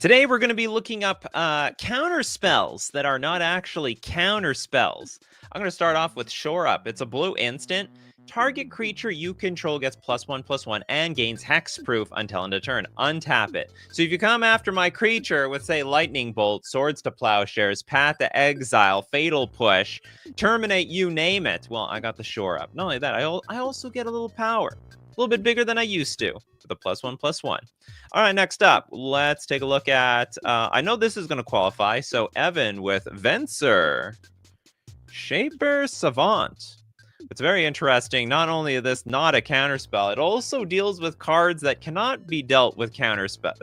Today we're going to be looking up counter spells that are not actually counter spells. I'm going to start off with Shore Up. It's a blue instant. Target creature you control gets +1/+1 and gains hexproof until end of turn. Untap it. So if you come after my creature with, say, Lightning Bolt, Swords to Plowshares, Path to Exile, Fatal Push, Terminate, you name it. Well, I got the Shore Up. Not only that, I also get a little power. A little bit bigger than I used to with a +1/+1. All right, next up, let's take a look at, I know this is going to qualify, so Evan with Venser, Shaper Savant. It's very interesting. Not only is this not a counterspell, it also deals with cards that cannot be dealt with counterspell,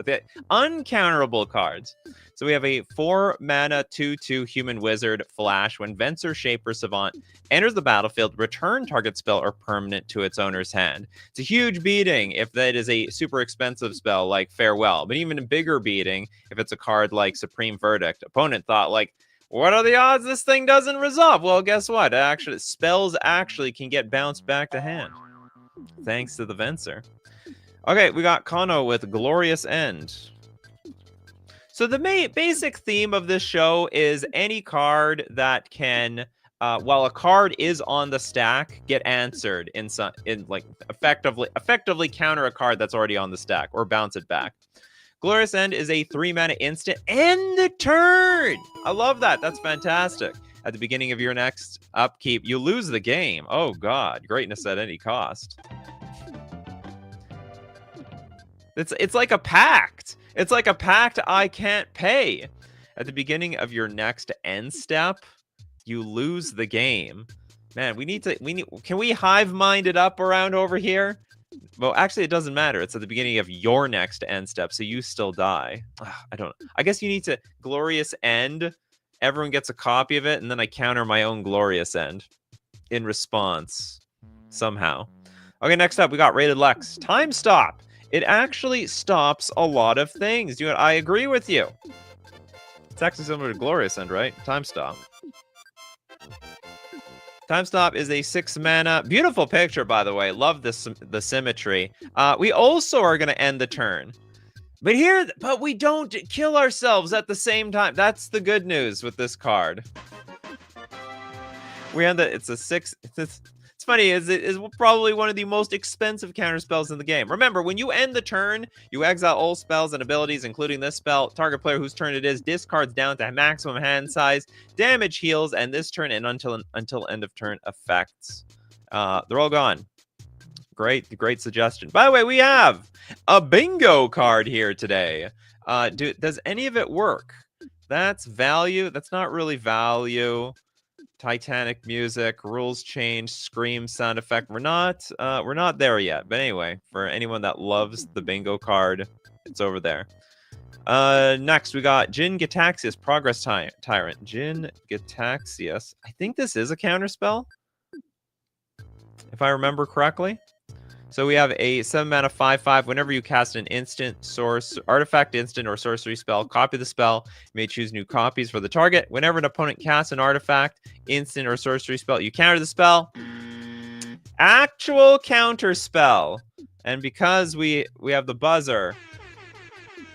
uncounterable cards. So we have a 4-mana 2/2 human wizard flash. When Venser Shaper Savant enters the battlefield, return target spell or permanent to its owner's hand. It's a huge beating if that is a super expensive spell like Farewell, but even a bigger beating if it's a card like Supreme Verdict. Opponent thought, like, what are the odds this thing doesn't resolve? Well, guess what? Actually, spells actually can get bounced back to hand, thanks to the Venser. Okay, we got Kano with Glorious End. So the basic theme of this show is any card that can, while a card is on the stack, get answered in like effectively counter a card that's already on the stack or bounce it back. Glorious End is a 3-mana instant. End the turn! I love that. That's fantastic. At the beginning of your next upkeep, you lose the game. Oh, God. Greatness at any cost. It's like a pact. It's like a pact I can't pay. At the beginning of your next end step, you lose the game. Man, can we hive mind it up around over here? Well, actually, it doesn't matter. It's at the beginning of your next end step, so you still die. I don't know. I guess you need to Glorious End. Everyone gets a copy of it, and then I counter my own Glorious End in response somehow. Okay, next up, we got Rated Lex. Time Stop. It actually stops a lot of things. I agree with you. It's actually similar to Glorious End, right? Time Stop. Time Stop is a 6-mana. Beautiful picture, by the way. Love the symmetry. We also are going to end the turn. But we don't kill ourselves at the same time. That's the good news with this card. We end it. It's a 6. It's funny. It's probably one of the most expensive counterspells in the game. Remember, when you end the turn, you exile all spells and abilities, including this spell. Target player whose turn it is discards down to maximum hand size. Damage heals, and this turn and until end of turn effects. They're all gone. Great suggestion. By the way, we have a bingo card here today. Does any of it work? That's value. That's not really value. Titanic music, rules change, scream sound effect. We're not there yet. But anyway, for anyone that loves the bingo card, it's over there. Next, we got Jin Gitaxias, Progress Tyrant. Jin Gitaxias. I think this is a counterspell, if I remember correctly. So we have a 7-mana 5/5. Whenever you cast an instant, source, artifact, instant, or sorcery spell, copy the spell. You may choose new copies for the target. Whenever an opponent casts an artifact, instant, or sorcery spell, you counter the spell. Actual counter spell. And because we have the buzzer.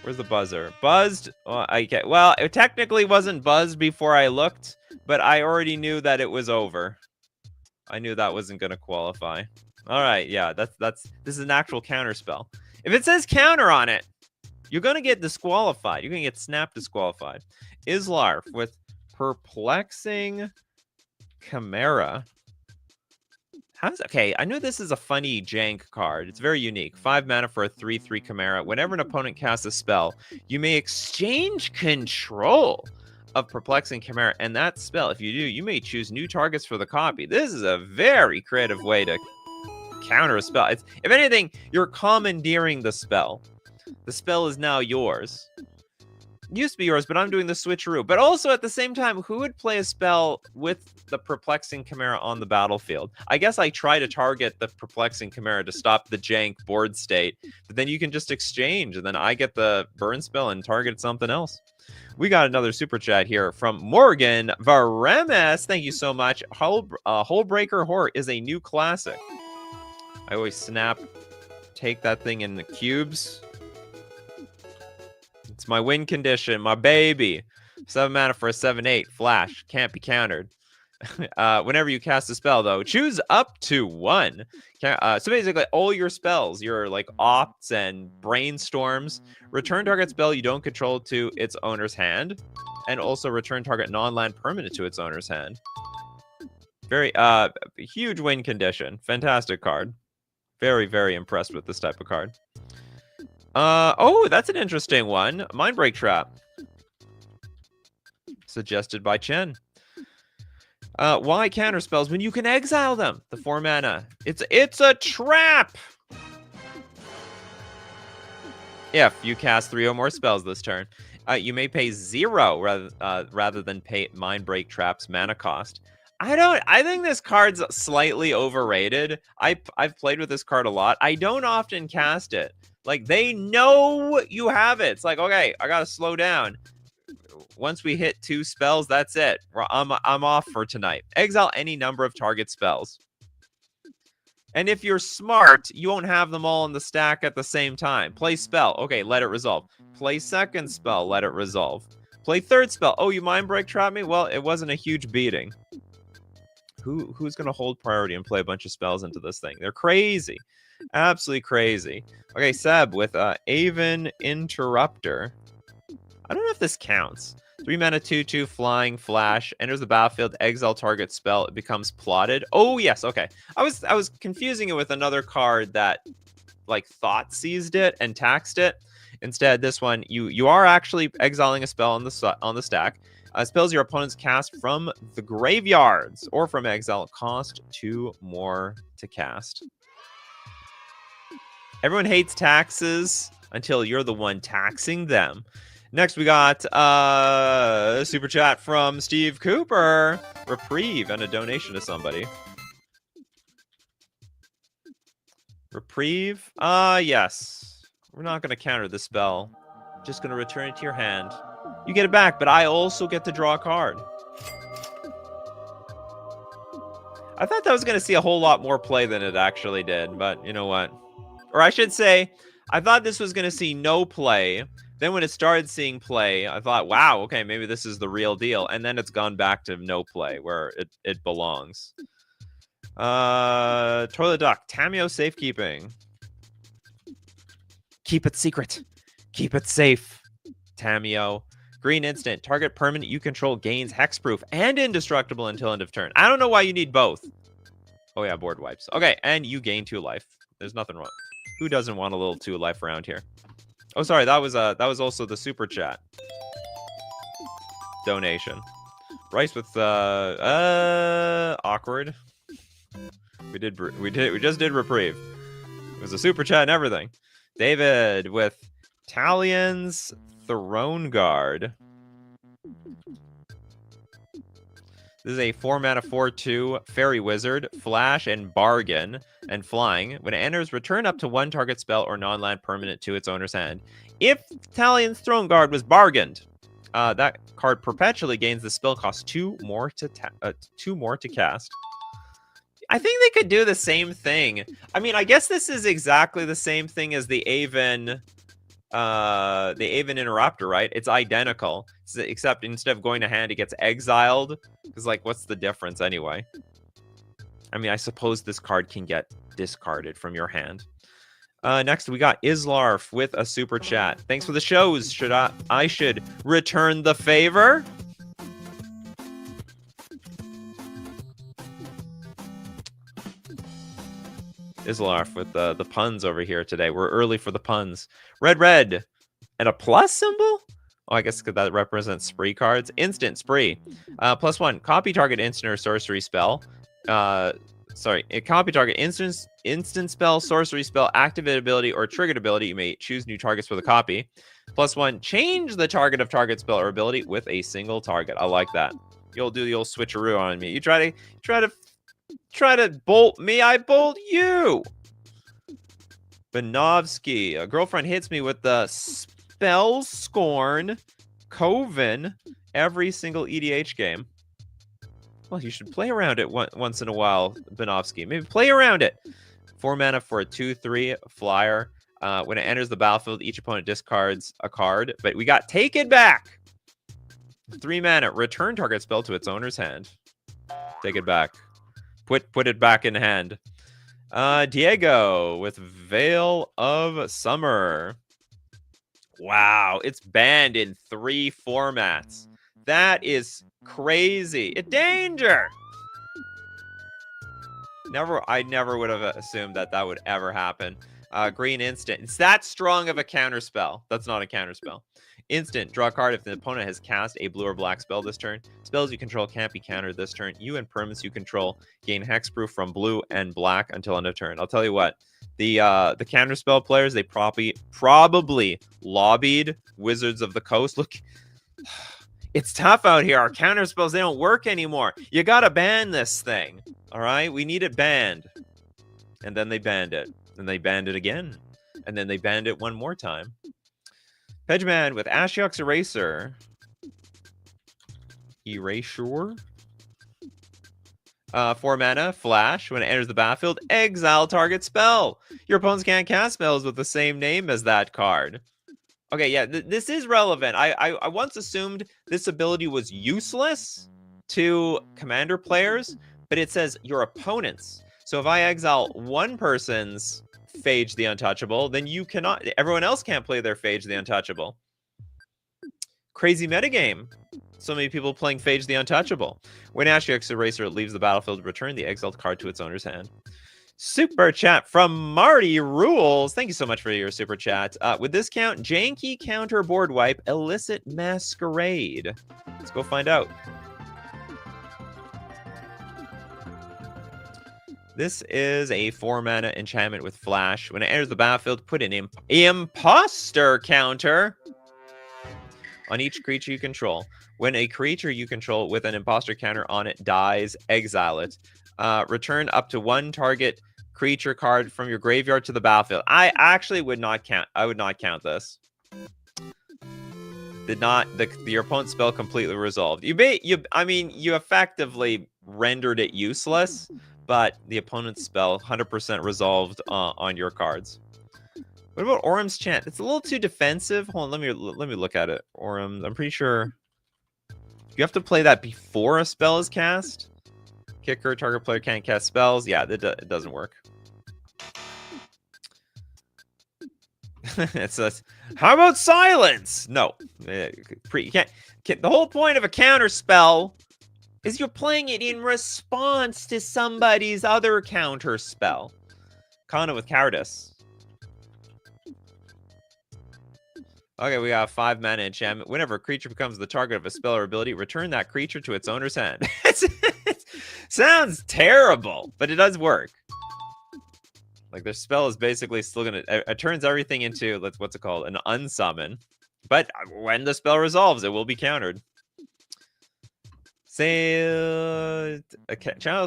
Where's the buzzer? Buzzed. Well, it technically wasn't buzzed before I looked, but I already knew that it was over. I knew that wasn't going to qualify. All right, yeah, this is an actual counter spell. If it says counter on it, you're gonna get disqualified. You're gonna get snap disqualified. Islarf with Perplexing Chimera. Okay, I know this is a funny jank card. It's very unique. 5 mana for a 3/3 Chimera. Whenever an opponent casts a spell, you may exchange control of Perplexing Chimera, and that spell, if you do, you may choose new targets for the copy. This is a very creative way to counter a spell. If anything, you're commandeering the spell. The spell is now yours. It used to be yours, but I'm doing the switcheroo. But also at the same time, who would play a spell with the Perplexing Chimera on the battlefield? I guess I try to target the Perplexing Chimera to stop the jank board state, but then you can just exchange, and then I get the burn spell and target something else. We got another super chat here from Morgan Varemes. Thank you so much. Hullbreaker Horror is a new classic. I always take that thing in the cubes. It's my win condition, my baby. 7 mana for a 7/8 flash, can't be countered. Whenever you cast a spell, though, choose up to 1. So basically, all your spells, your like opts and brainstorms, return target spell you don't control to its owner's hand, and also return target non-land permanent to its owner's hand. Very huge win condition. Fantastic card. Very, very impressed with this type of card. Oh, that's an interesting one. Mindbreak Trap. Suggested by Chen. Why counterspells when you can exile them? The 4 mana. It's a trap! If you cast 3 or more spells this turn, you may pay 0 rather than pay Mindbreak Trap's mana cost. I think this card's slightly overrated. I've played with this card a lot. I don't often cast it. Like, they know you have it. It's like, okay, I gotta slow down. Once we hit 2 spells, that's it. I'm off for tonight. Exile any number of target spells. And if you're smart, you won't have them all in the stack at the same time. Play spell. Okay, let it resolve. Play second spell. Let it resolve. Play third spell. Oh, you Mindbreak Trap me? Well, it wasn't a huge beating. Who's going to hold priority and play a bunch of spells into this thing? They're crazy. Absolutely crazy. Okay, Seb with Aven Interrupter. I don't know if this counts. 3 mana 2/2 flying flash enters the battlefield, exile target spell, it becomes plotted. Oh yes, okay. I was confusing it with another card that like thought seized it and taxed it. Instead, this one you are actually exiling a spell on the stack. Spells your opponents cast from the graveyards or from exile cost 2 more to cast. Everyone hates taxes until you're the one taxing them. Next, we got a super chat from Steve Cooper. Reprieve and a donation to somebody. Reprieve? Yes. We're not going to counter the spell. Just going to return it to your hand. You get it back, but I also get to draw a card. I thought that was going to see a whole lot more play than it actually did, but you know what? Or I should say, I thought this was going to see no play. Then when it started seeing play, I thought, wow, okay, maybe this is the real deal. And then it's gone back to no play, where it belongs. Toilet Duck, Tameo Safekeeping. Keep it secret. Keep it safe. Tameo. Green instant. Target permanent you control gains hexproof and indestructible until end of turn. I don't know why you need both. Oh yeah, board wipes. Okay, and you gain 2 life. There's nothing wrong. Who doesn't want a little 2 life around here? Oh, sorry, that was also the super chat donation. Rice with awkward. We just did reprieve. It was a super chat and everything. David with Talion's Throne Guard. This is a 4 mana 4/2 fairy wizard, flash and bargain and flying. When it enters, return up to 1 target spell or non-land permanent to its owner's hand. If Talion's Throne Guard was bargained, that card perpetually gains the spell cost 2 more to cast. I think they could do the same thing. I mean, I guess this is exactly the same thing as the Aven Interrupter, right? It's identical, except instead of going to hand, it gets exiled. Because, like, what's the difference anyway? I mean, I suppose this card can get discarded from your hand. Next, we got Islarf with a super chat. Thanks for the shows. I should return the favor? Islarf with the puns over here today. We're early for the puns. Red, and a plus symbol? Oh, I guess that represents spree cards. Instant spree. +1. Copy target instant or sorcery spell. Copy target instant spell, sorcery spell, activate ability, or triggered ability. You may choose new targets for the copy. +1. Change the target of target spell or ability with a single target. I like that. You'll do the old switcheroo on me. You try to bolt me, I bolt you. Benovsky. A girlfriend hits me with the Spell Scorn Coven every single EDH game. Well, you should play around it once in a while, Benovsky. Maybe play around it. 4 mana for a 2/3 flyer. When it enters the battlefield, each opponent discards a card. But we got Take It Back. 3 mana. Return target spell to its owner's hand. Take it back. Put it back in hand. Diego with Veil of Summer. Wow, it's banned in 3 formats. That is crazy. Danger! I never would have assumed that would ever happen. Green instant. It's that strong of a counterspell. That's not a counterspell. Instant. Draw a card if the opponent has cast a blue or black spell this turn. Spells you control can't be countered this turn. You and permanents you control gain hexproof from blue and black until end of turn. I'll tell you what. The counterspell players, they probably lobbied Wizards of the Coast. Look, it's tough out here. Our counterspells, they don't work anymore. You gotta ban this thing. All right? We need it banned. And then they banned it. And they banned it again. And then they banned it one more time. Pedgeman with Ashiok's Eraser. Erasure. 4 mana, flash. When it enters the battlefield, exile target spell. Your opponents can't cast spells with the same name as that card. Okay, yeah, this is relevant. I once assumed this ability was useless to commander players, but it says your opponents. So if I exile one person's Phage the Untouchable, then you cannot. Everyone else can't play their Phage the Untouchable. Crazy metagame. So many people playing Phage the Untouchable. When Ashiok's Eraser leaves the battlefield, return the exiled card to its owner's hand. Super chat from Marty Rules. Thank you so much for your super chat. With this count, janky counter board wipe, illicit masquerade. Let's go find out. This is a 4 mana enchantment with flash. When it enters the battlefield, put an imposter counter on each creature you control. When a creature you control with an imposter counter on it dies, exile it. Return up to 1 target creature card from your graveyard to the battlefield. I actually would not count. I would not count this. Your opponent's spell completely resolved. I mean, you effectively rendered it useless, but the opponent's spell 100% resolved on your cards. What about Orum's Chant? It's a little too defensive. Hold on, let me look at it. Orum, I'm pretty sure you have to play that before a spell is cast. Kicker, target player can't cast spells. Yeah, it doesn't work. It says, how about silence? No. You can't, the whole point of a counter spell is you're playing it in response to somebody's other counter spell. Kana with Cowardice. Okay, we got 5 mana enchantment. Whenever a creature becomes the target of a spell or ability, return that creature to its owner's hand. It sounds terrible, but it does work. Like, their spell is basically still gonna... It turns everything into, what's it called? An unsummon. But when the spell resolves, it will be countered. Chalice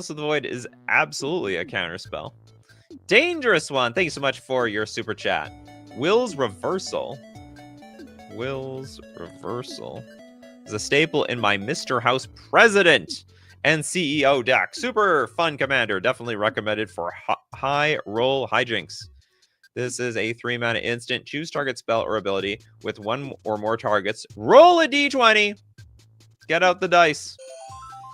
of the Void is absolutely a counter spell. Dangerous one. Thank you so much for your super chat. Will's Reversal. Will's Reversal is a staple in my Mr. House President and CEO deck. Super fun commander. Definitely recommended for high roll hijinks. This is a 3 mana instant. Choose target spell or ability with 1 or more targets. Roll a d20. Get out the dice.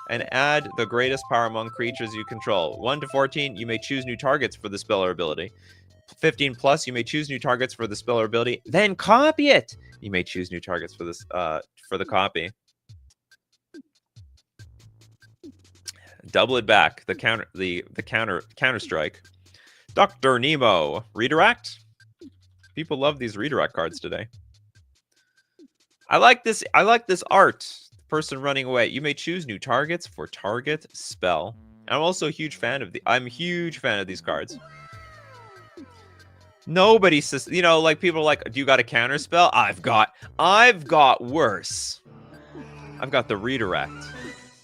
And add the greatest power among creatures you control. 1 to 14, you may choose new targets for the spell or ability. 15 plus, you may choose new targets for the spell or ability. Then copy it. You may choose new targets for this for the copy. Double it back. The counter strike. Dr. Nemo. Redirect. People love these redirect cards today. I like this art. Person running away. You may choose new targets for target spell. I'm also a huge fan of I'm a huge fan of these cards. Nobody says, you know, like people are like, do you got a counter spell? I've got worse. I've got the redirect.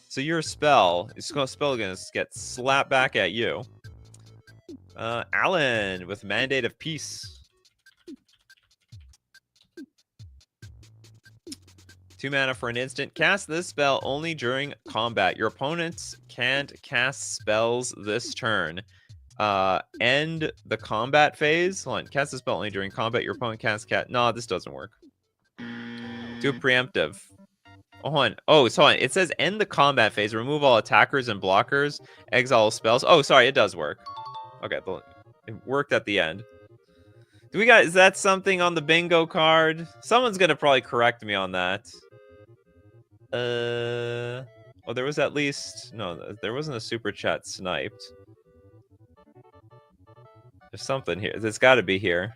So your spell is going to get slapped back at you. Alan with Mandate of Peace. 2 mana for an instant. Cast this spell only during combat. Your opponents can't cast spells this turn. End the combat phase. Hold on. Cast a spell only during combat. Your opponent casts cat. No, this doesn't work. Do a preemptive. Oh, hold on. Oh, so hold on. It says end the combat phase. Remove all attackers and blockers. Exile spells. Oh, sorry. It does work. Okay. It worked at the end. Is that something on the bingo card? Someone's going to probably correct me on that. Oh, there was at least... No, there wasn't a super chat sniped. There's something here. There's got to be here.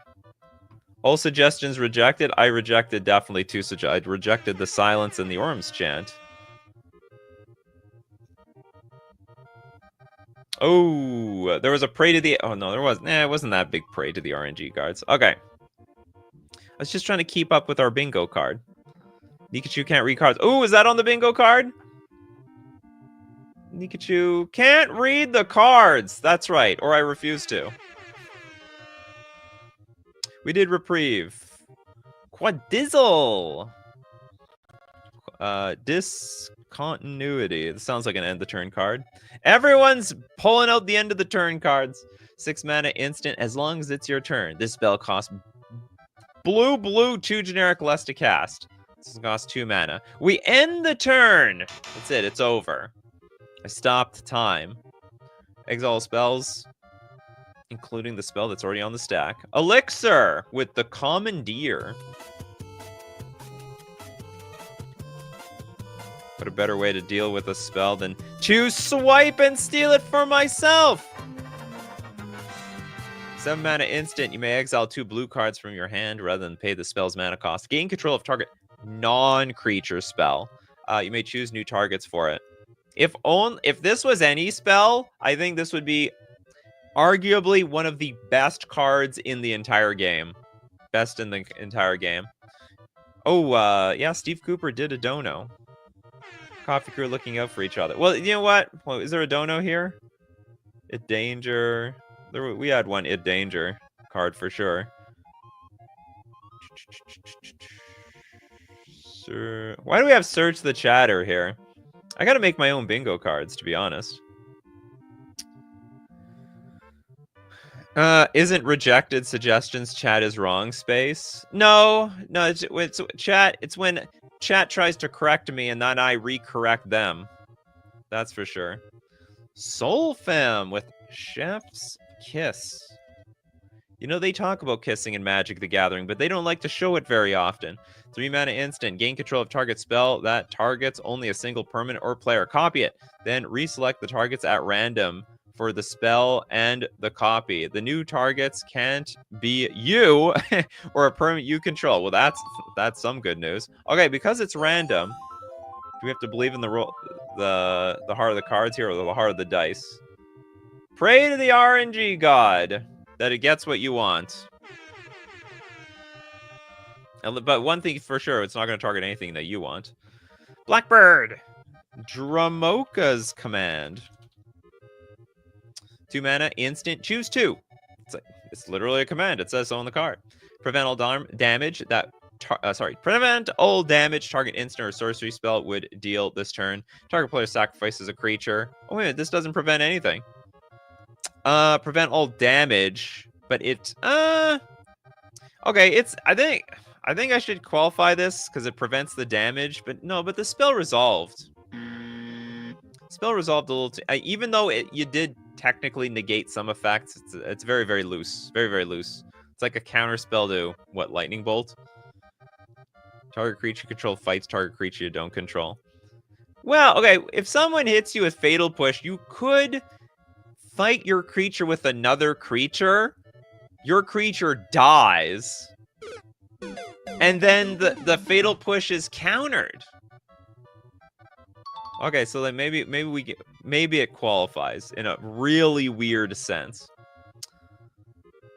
All suggestions rejected. I rejected definitely two suggestions. I rejected the silence and the Orms chant. Oh, there was a pray to the... Oh, no, there wasn't. It wasn't that big pray to the RNG cards. Okay. I was just trying to keep up with our bingo card. Nikachu can't read cards. Oh, is that on the bingo card? Nikachu can't read the cards. That's right. Or I refuse to. We did reprieve. Quadizzle. Discontinuity. This sounds like an end the turn card. Everyone's pulling out the end of the turn cards. 6 mana instant as long as it's your turn. This spell costs blue, 2 generic less to cast. This costs 2 mana. We end the turn. That's it. It's over. I stopped time. Exile spells, including the spell that's already on the stack. Elixir with the Commandeer. What a better way to deal with a spell than to swipe and steal it for myself. 7 mana instant. You may exile 2 blue cards from your hand rather than pay the spell's mana cost. Gain control of target non-creature spell. You may choose new targets for it. If this was any spell, I think this would be arguably one of the best cards in the entire game. Best in the entire game. Oh, yeah, Steve Cooper did a dono. Coffee crew looking out for each other. Well, you know what? Well, is there a dono here? It danger. We had one it danger card for sure. Why do we have search the chatter here? I gotta make my own bingo cards, to be honest. Isn't rejected suggestions chat is wrong space? No, it's chat. It's when chat tries to correct me and then I recorrect them. That's for sure. Soul Fam with Chef's Kiss. You know, they talk about kissing in Magic the Gathering, but they don't like to show it very often. 3 mana instant. Gain control of target spell that targets only a single permanent or player. Copy it. Then reselect the targets at random for the spell and the copy. The new targets can't be you or a permanent you control. Well, that's some good news. Okay, because it's random, do we have to believe in the heart of the cards here or the heart of the dice? Pray to the RNG god that it gets what you want. But one thing for sure, it's not going to target anything that you want. Blackbird. Dramoka's command. 2 mana, instant, choose 2. It's literally a command. It says so on the card. Prevent all damage that... prevent all damage target instant or sorcery spell would deal this turn. Target player sacrifices a creature. Oh, wait a minute, this doesn't prevent anything. Prevent all damage, but it... Okay, I think I should qualify this because it prevents the damage, but no, but the spell resolved. Spell resolved a little even though you did technically negate some effects, it's very, very loose. Very, very loose. It's like a counter spell to, what, Lightning Bolt? Target creature control fights target creature you don't control. Well, okay, if someone hits you with Fatal Push, you could fight your creature with another creature. Your creature dies. And then the Fatal Push is countered. Okay, so then maybe it qualifies in a really weird sense.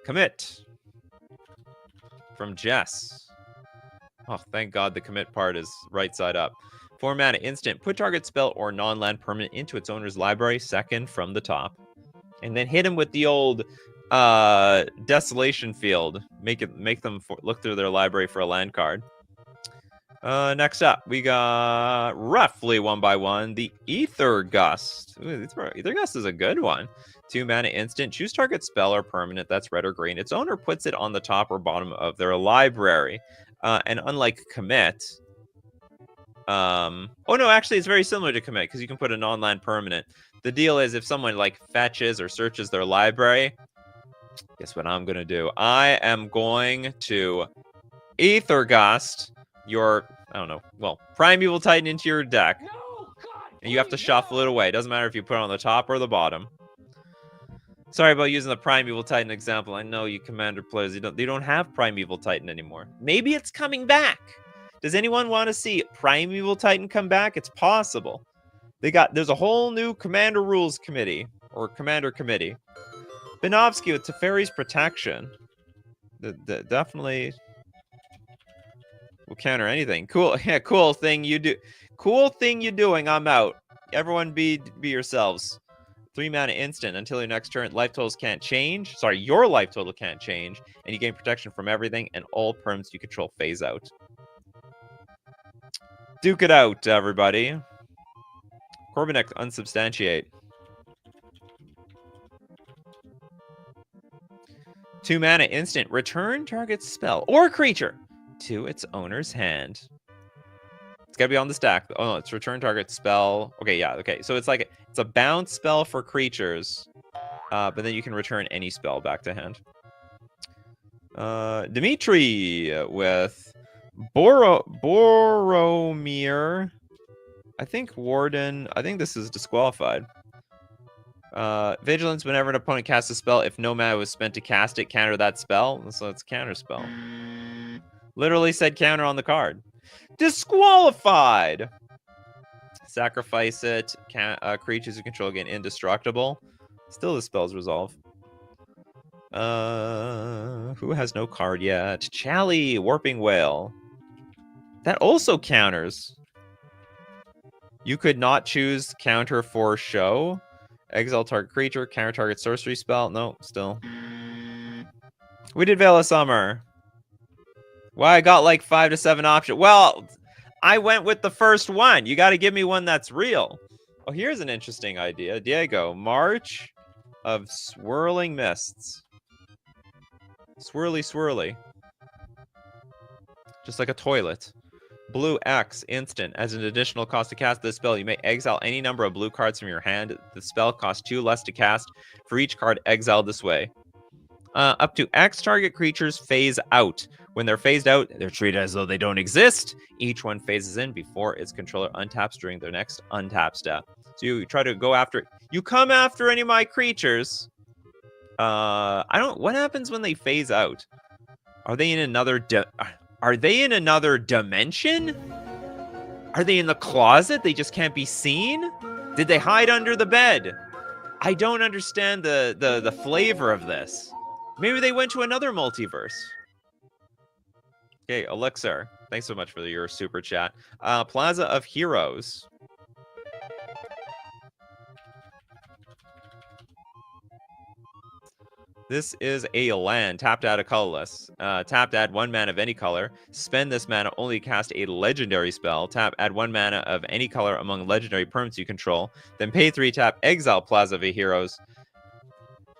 Commit from Jess. Oh, thank God the commit part is right side up. 4 mana instant. Put target spell or non-land permanent into its owner's library, second from the top, and then hit him with the old Desolation Field. Make them look through their library for a land card. Next up, we got roughly 1 by 1 the Ether Gust. Ooh, Ether Gust is a good one. 2 mana instant. Choose target spell or permanent that's red or green. Its owner puts it on the top or bottom of their library. And unlike commit, oh no, actually it's very similar to commit because you can put a non-land permanent. The deal is if someone like fetches or searches their library, guess what I'm gonna do? I am going to Aether Gust your, I don't know, well, Primeval Titan into your deck. And you have to shuffle it away. Doesn't matter if you put it on the top or the bottom. Sorry about using the Primeval Titan example. I know you Commander players, they don't have Primeval Titan anymore. Maybe it's coming back. Does anyone want to see Primeval Titan come back? It's possible. There's a whole new Commander Rules Committee, or Commander Committee. Binovsky with Teferi's Protection. Definitely will counter anything. Cool, yeah, cool thing you do. Cool thing you're doing, I'm out. Everyone be yourselves. 3 mana instant until your next turn. Life totals can't change. Sorry, your life total can't change. And you gain protection from everything, and all perms you control phase out. Duke it out, everybody. Corbinek, unsubstantiate. 2 mana instant. Return target spell or creature to its owner's hand. It's gotta be on the stack. Oh no, it's return target spell. Okay, yeah, okay. So it's like it's a bounce spell for creatures, but then you can return any spell back to hand. Dimitri with Boromir. I think Warden. I think this is disqualified. Vigilance whenever an opponent casts a spell. If no mana was spent to cast it, counter that spell. So it's counterspell. Literally said counter on the card. Disqualified. Sacrifice it. Creatures you control gain indestructible. Still the spell's resolve. Who has no card yet? Chally, Warping Whale. That also counters. You could not choose counter for show. Exile target creature, counter target sorcery spell. No, still. We did Veil of Summer. Well, I got like 5 to 7 options. Well, I went with the first one. You got to give me one that's real. Oh, here's an interesting idea. Diego, March of Swirling Mists. Swirly, swirly. Just like a toilet. Blue X, instant. As an additional cost to cast this spell, you may exile any number of blue cards from your hand. The spell costs 2 less to cast for each card exiled this way. Up to X target creatures phase out. When they're phased out, they're treated as though they don't exist. Each one phases in before its controller untaps during their next untap step. So you try to go after... You come after any of my creatures. What happens when they phase out? Are they in another... Are they in another dimension? Are they in the closet? They just can't be seen? Did they hide under the bed? I don't understand the flavor of this. Maybe they went to another multiverse. Okay, Elixir. Thanks so much for your super chat. Plaza of Heroes. This is a land. Tapped, add a colorless. Tapped, add 1 mana of any color. Spend this mana, only cast a legendary spell. Tap, add 1 mana of any color among legendary permanents you control. Then pay 3, tap, exile Plaza of Heroes.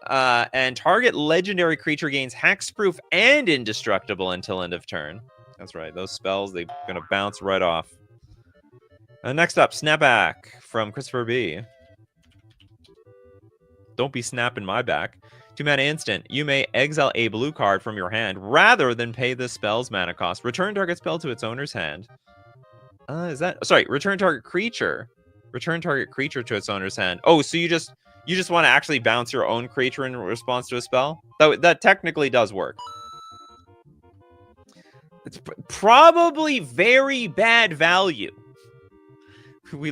And target legendary creature gains hexproof and indestructible until end of turn. That's right. Those spells, they're going to bounce right off. Next up, Snapback from Christopher B. Don't be snapping my back. 2 mana instant. You may exile a blue card from your hand rather than pay the spell's mana cost. Return target spell to its owner's hand. Return target creature. Return target creature to its owner's hand. Oh, so you just want to actually bounce your own creature in response to a spell? That technically does work. It's probably very bad value. We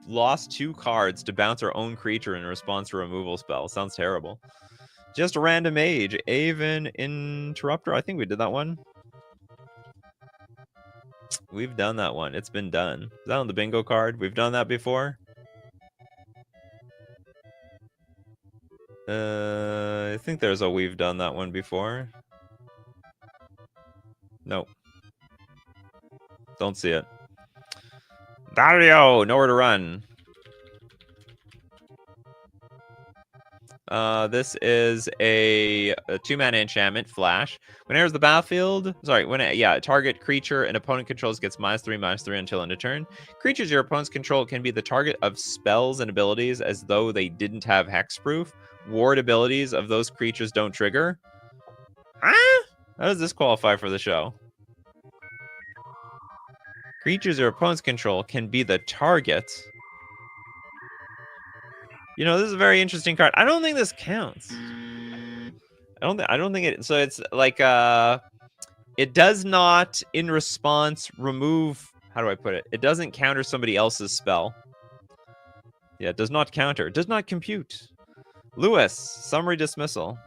lost 2 cards to bounce our own creature in response to a removal spell. Sounds terrible. Just a random age. Aven Interrupter. I think we did that one. We've done that one. It's been done. Is that on the bingo card? We've done that before. I think there's a we've done that one before. Nope. Don't see it. Dario, nowhere to run. This is a 2-mana enchantment, Flash. When it enters the battlefield, target creature an opponent controls gets -3/-3 until end of turn. Creatures your opponents control can be the target of spells and abilities as though they didn't have hexproof. Ward abilities of those creatures don't trigger. Huh? How does this qualify for the show? Creatures your opponents control can be the target. You know, this is a very interesting card. I don't think this counts. I don't think it. So it's like it does not in response remove. How do I put it? It doesn't counter somebody else's spell. Yeah, it does not counter. It does not compute. Lewis, summary dismissal.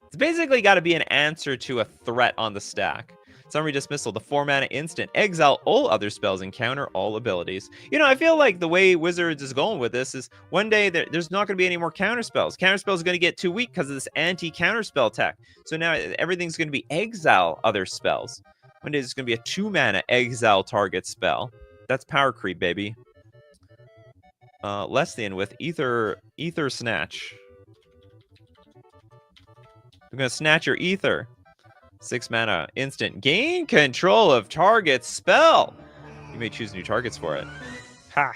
It's basically got to be an answer to a threat on the stack. Summary dismissal, the 4-mana instant. Exile all other spells and counter all abilities. You know, I feel like the way Wizards is going with this is one day there's not going to be any more counterspells. Counterspells are going to get too weak because of this anti-counterspell tech. So now everything's going to be exile other spells. One day there's going to be a 2-mana exile target spell. That's power creep, baby. Lestian with Ether Snatch. I'm going to snatch your Ether. 6-mana instant. Gain control of target spell. You may choose new targets for it. Ha!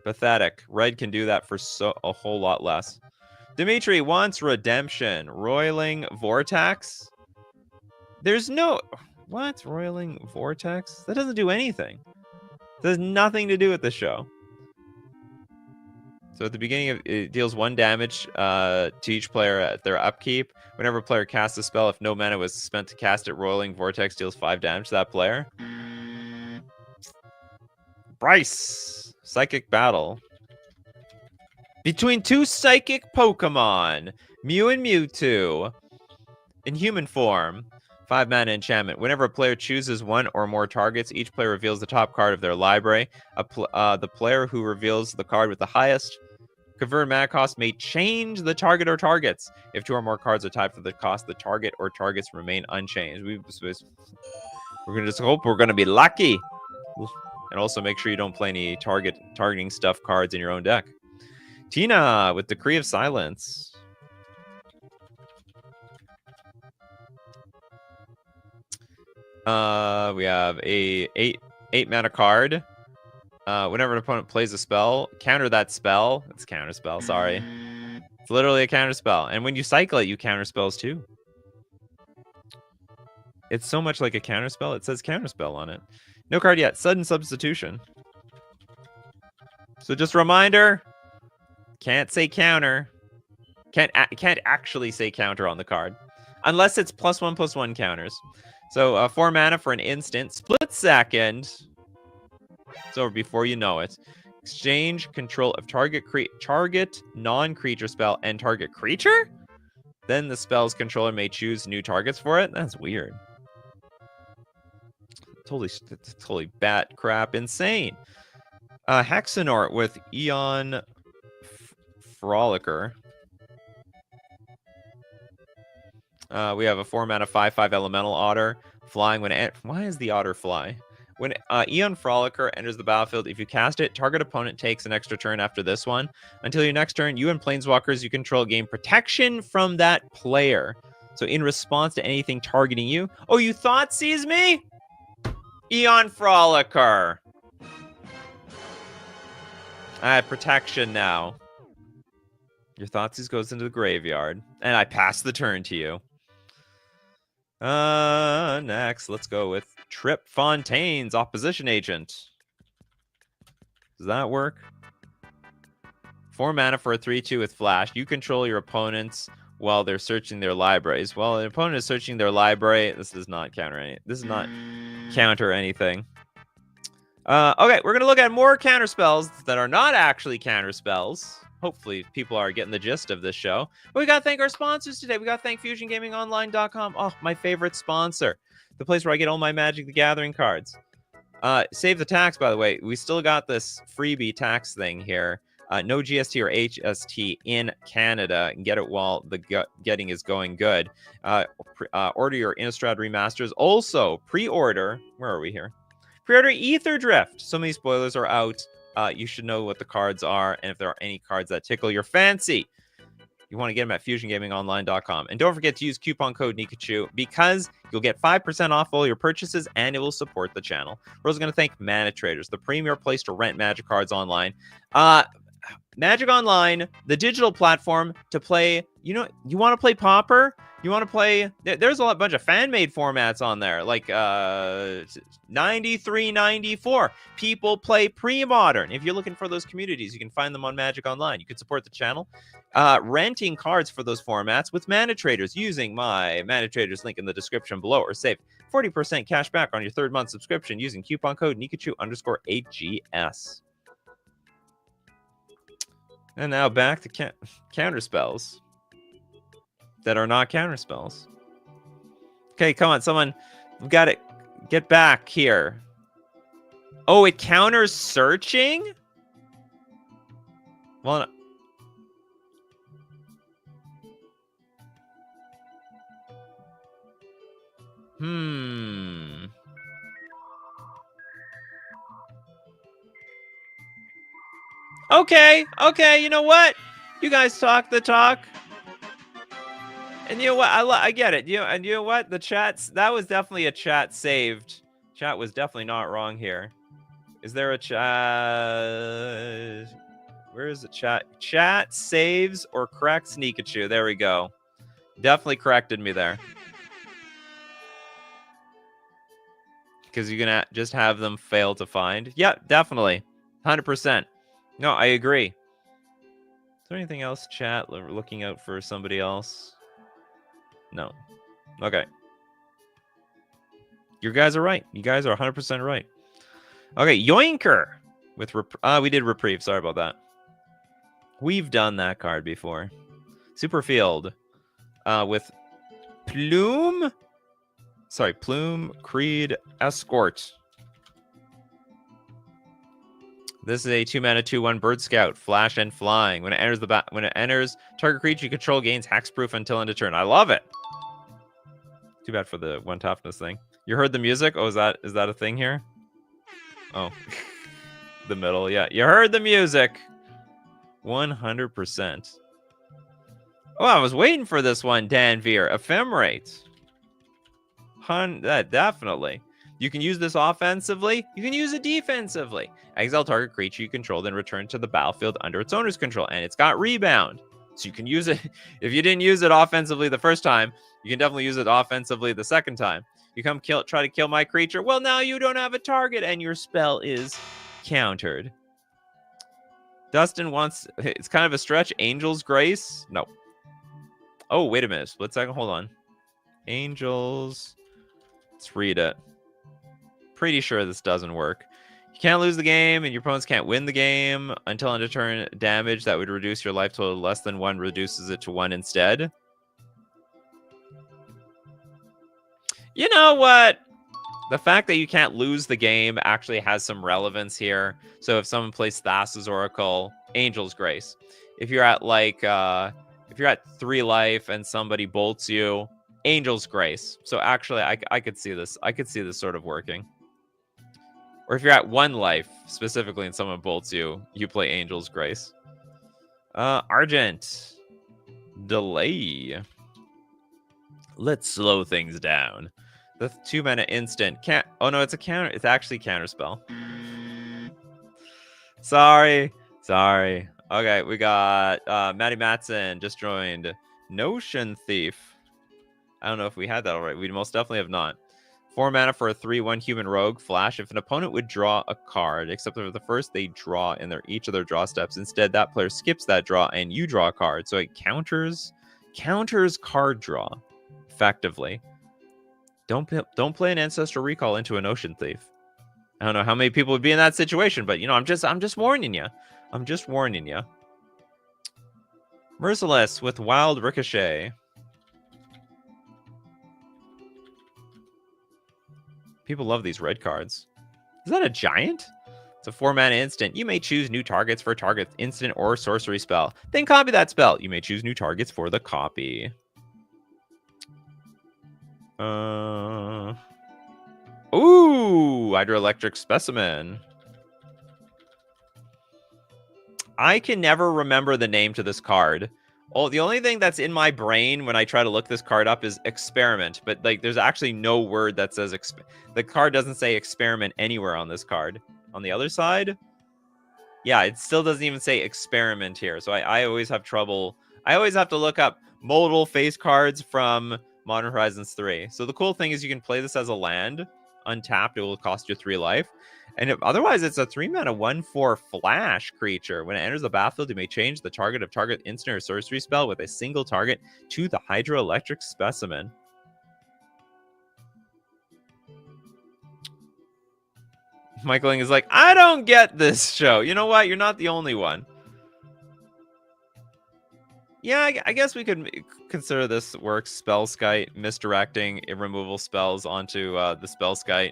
Pathetic. Red can do that for a whole lot less. Dimitri wants redemption. Roiling Vortex? There's no... What? Roiling Vortex? That doesn't do anything. That has nothing to do with the show. So at the beginning, it deals 1 damage to each player at their upkeep. Whenever a player casts a spell, if no mana was spent to cast it, Roiling Vortex deals 5 damage to that player. Bryce, Psychic Battle. Between 2 Psychic Pokemon, Mew and Mewtwo, in human form. 5-mana enchantment. Whenever a player chooses 1 or more targets, each player reveals the top card of their library. The player who reveals the card with the highest converted mana cost may change the target or targets. If 2 or more cards are tied for the cost, the target or targets remain unchanged. We're gonna just hope we're gonna be lucky, and also make sure you don't play any targeting stuff cards in your own deck. Tina with Decree of Silence. We have a 8-mana card. Whenever an opponent plays a spell, counter that spell. It's counterspell, sorry. It's literally a counterspell. And when you cycle it, you counter spells too. It's so much like a counterspell, it says counterspell on it. No card yet. Sudden substitution. So just a reminder, can't say counter. Can't actually say counter on the card. Unless it's +1/+1 counters. So 4 mana for an instant. Split second. It's over before you know it. Exchange control of target non-creature spell and target creature? Then the spell's controller may choose new targets for it? That's weird. Totally bat crap. Insane. Hexenort with Eon Frolicker. We have a 4-mana 5/5 elemental otter. Flying when why is the otter fly? When Eon Frolicker enters the battlefield, if you cast it, target opponent takes an extra turn after this one. Until your next turn, you and planeswalkers you control gain protection from that player. So in response to anything targeting you... Oh, you thought sees me? Eon Frolicker. I have protection now. Your Thoughtseize goes into the graveyard. And I pass the turn to you. Next, let's go with Trip Fontaine's Opposition Agent. Does that work? 4 mana for a 3/2 with Flash. You control your opponents while they're searching their libraries. While an opponent is searching their library, this does not counter any. This is not counter anything. Okay, we're gonna look at more counterspells that are not actually counterspells. Hopefully, people are getting the gist of this show. But we gotta thank our sponsors today. We gotta thank FusionGamingOnline.com. Oh, my favorite sponsor. The place where I get all my Magic the Gathering cards. Save the tax, by the way. We still got this freebie tax thing here. No GST or HST in Canada. And get it while the getting is going good. Order your Innistrad remasters. Also, pre-order. Where are we here? Pre-order Ether Drift. So many spoilers are out You should know what the cards are, and if there are any cards that tickle your fancy. You want to get them at fusiongamingonline.com. And don't forget to use coupon code Nikachu because you'll get 5% off all your purchases and it will support the channel. We're also going to thank Mana Traders, the premier place to rent Magic cards online. Magic Online, the digital platform to play. You know, you want to play Pauper? You want to play? There's a bunch of fan-made formats on there, like 93, 94. People play pre-modern. If you're looking for those communities, you can find them on Magic Online. You can support the channel, renting cards for those formats with Mana Traders using my Mana Traders link in the description below, or save 40% cash back on your third month subscription using coupon code Nikachu_8GS. And now back to counterspells that are not counterspells. Okay, come on, someone. We've got it. Get back here. Oh, it counters searching? Well, Okay, you know what? You guys talk the talk. And you know what? I get it. And you know what? The chats, that was definitely a chat saved. Chat was definitely not wrong here. Is there a chat? Where is the chat? Chat saves or corrects Nikachu. There we go. Definitely corrected me there. Because you're going to just have them fail to find. Yeah, definitely. 100%. No, I agree. Is there anything else, chat? Looking out for somebody else? No. Okay. You guys are right. You guys are 100% right. Okay, Yoinker. With we did Reprieve. Sorry about that. We've done that card before. Superfield. With Plume. Sorry, Plume, Creed, Escort. This is a 2-mana 2/1 Bird Scout, Flash and Flying. When it enters target creature you control gains hexproof until end of turn. I love it. Too bad for the 1 toughness thing. You heard the music? Oh, is that a thing here? Oh, the middle. Yeah, you heard the music. 100%. Oh, I was waiting for this one, Dan Veer. Ephemerate. Definitely. You can use this offensively. You can use it defensively. Exile target creature you control, then return to the battlefield under its owner's control. And it's got rebound. So you can use it. If you didn't use it offensively the first time, you can definitely use it offensively the second time. You try to kill my creature. Well, now you don't have a target and your spell is countered. Dustin wants, it's kind of a stretch. Angel's Grace? No. Oh, wait a minute. Split second. Hold on. Angels. Let's read it. Pretty sure this doesn't work. You can't lose the game, and your opponents can't win the game until end of turn damage that would reduce your life total less than 1 reduces it to 1 instead. You know what? The fact that you can't lose the game actually has some relevance here. So if someone plays Thassa's Oracle, Angel's Grace. If you're at if you're at 3 life and somebody bolts you, Angel's Grace. So actually, I could see this. I could see this sort of working. Or if you're at 1 life, specifically, and someone bolts you, you play Angel's Grace. Argent. Delay. Let's slow things down. The 2-mana instant. Oh, no, it's a counter. It's actually Counterspell. Sorry. Okay, we got Maddie Matson just joined. Notion Thief. I don't know if we had that already. We most definitely have not. 4 mana for a 3/1 human rogue. Flash. If an opponent would draw a card, except for the first they draw in each of their draw steps, instead that player skips that draw and you draw a card. So it counters card draw effectively. Don't play an Ancestral Recall into a Notion Thief. I don't know how many people would be in that situation, but you know, I'm just warning you. I'm just warning you. Merciless with Wild Ricochet. People love these red cards. Is that a giant? It's a 4-mana instant. You may choose new targets for target instant or sorcery spell. Then copy that spell. You may choose new targets for the copy. Ooh, Hydroelectric Specimen. I can never remember the name to this card. Oh, the only thing that's in my brain when I try to look this card up is experiment, but like there's actually no word that says the card doesn't say experiment anywhere on this card. On the other side, yeah, it still doesn't even say experiment here. So I always have trouble. I always have to look up modal face cards from Modern Horizons 3. So the cool thing is you can play this as a land. Untapped, it will cost you 3 life. And otherwise, it's a 3-mana 1/4 flash creature. When it enters the battlefield, you may change the target of target instant or sorcery spell with a single target to the hydroelectric specimen. Michaeling is like, I don't get this show. You know what? You're not the only one. Yeah, I guess we could consider this works. Spellskite, misdirecting removal spells onto the Spellskite.